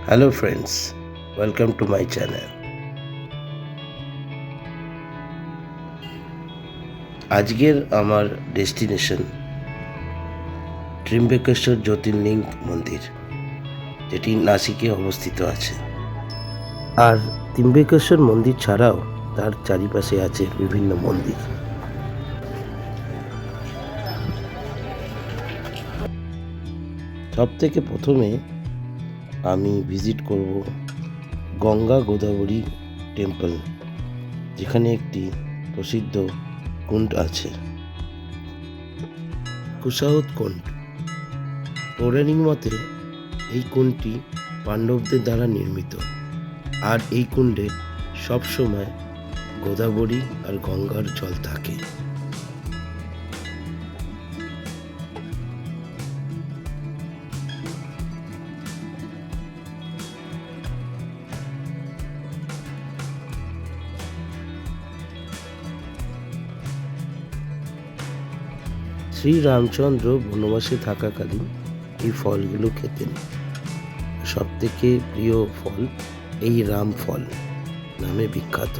Hello friends, welcome to my channel. আজকের আমার destination Trimbakeshwar জ্যোতির্লিঙ্গ মন্দির, যেটি নাসিকে অবস্থিত আছে। আর ত্র্যম্বকেশ্বর মন্দির ছাড়াও তার চারিপাশে আছে বিভিন্ন মন্দির। সব থেকে প্রথমে আমি ভিজিট করব গঙ্গা গোদাবরী টেম্পল, যেখানে একটি প্রসিদ্ধ কুণ্ড আছে, কুশাহত কুণ্ড। পৌরাণিক মতে এই কুণ্ডটি পাণ্ডবদের দ্বারা নির্মিত, আর এই কুণ্ডে সবসময় গোদাবরী আর গঙ্গার জল থাকে। শ্রী রামচন্দ্র বনবাসে থাকাকালীন এই ফলগুলো খেতেন। সব থেকে প্রিয় ফল এই রাম ফল নামে বিখ্যাত।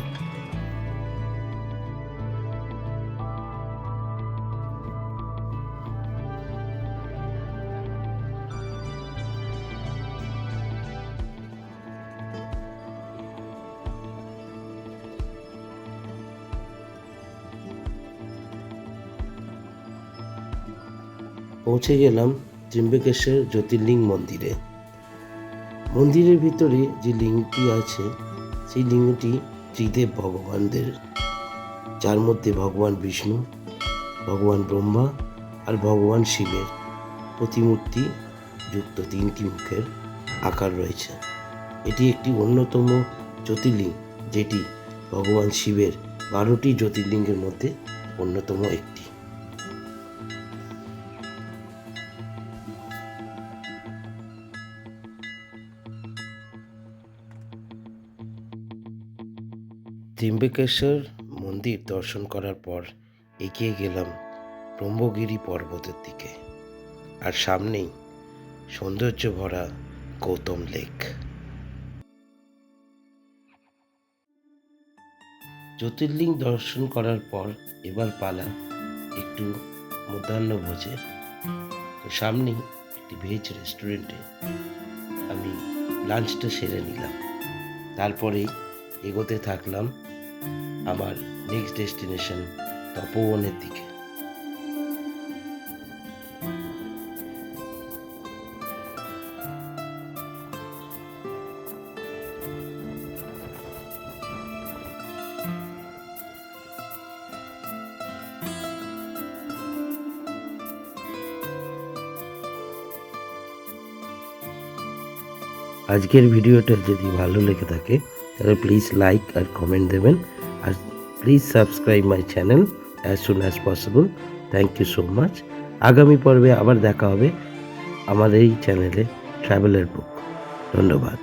পৌঁছে গেলাম ত্র্যম্বকেশ্বর জ্যোতির্লিঙ্গ মন্দিরে। মন্দিরের ভিতরে যে লিঙ্গটি আছে, সেই লিঙ্গটি ত্রিদেব ভগবানদের, যার মধ্যে ভগবান বিষ্ণু, ভগবান ব্রহ্মা আর ভগবান শিবের প্রতিমূর্তি যুক্ত তিনটি মুখের আকার রয়েছে। এটি একটি অন্যতম জ্যোতির্লিঙ্গ, যেটি ভগবান শিবের 12টি জ্যোতির্লিঙ্গের মধ্যে অন্যতম একটি। ত্র্যম্বকেশ্বর মন্দির দর্শন করার পর এগিয়ে গেলাম ব্রহ্মগিরি পর্বতের দিকে, আর সামনেই সৌন্দর্য ভরা গৌতম লেক। জ্যোতির্লিঙ্গ দর্শন করার পর এবার পালা একটু মধ্যাহ্ন ভোজের। তো সামনেই একটি ভেজ রেস্টুরেন্টে আমি লাঞ্চটা সেরে নিলাম। তারপরেই এগোতে থাকলাম আমার নেক্সট ডেস্টিনেশন তপোবনের দিকে। আজকের ভিডিওটা যদি ভালো লেগে থাকে তাহলে প্লিজ লাইক আর কমেন্ট দেবেন, আর please subscribe my channel as soon as possible. Thank you so much. আগামী পর্বে আবার দেখা হবে আমার এই চ্যানেলে ট্রাভেলের বুক। ধন্যবাদ।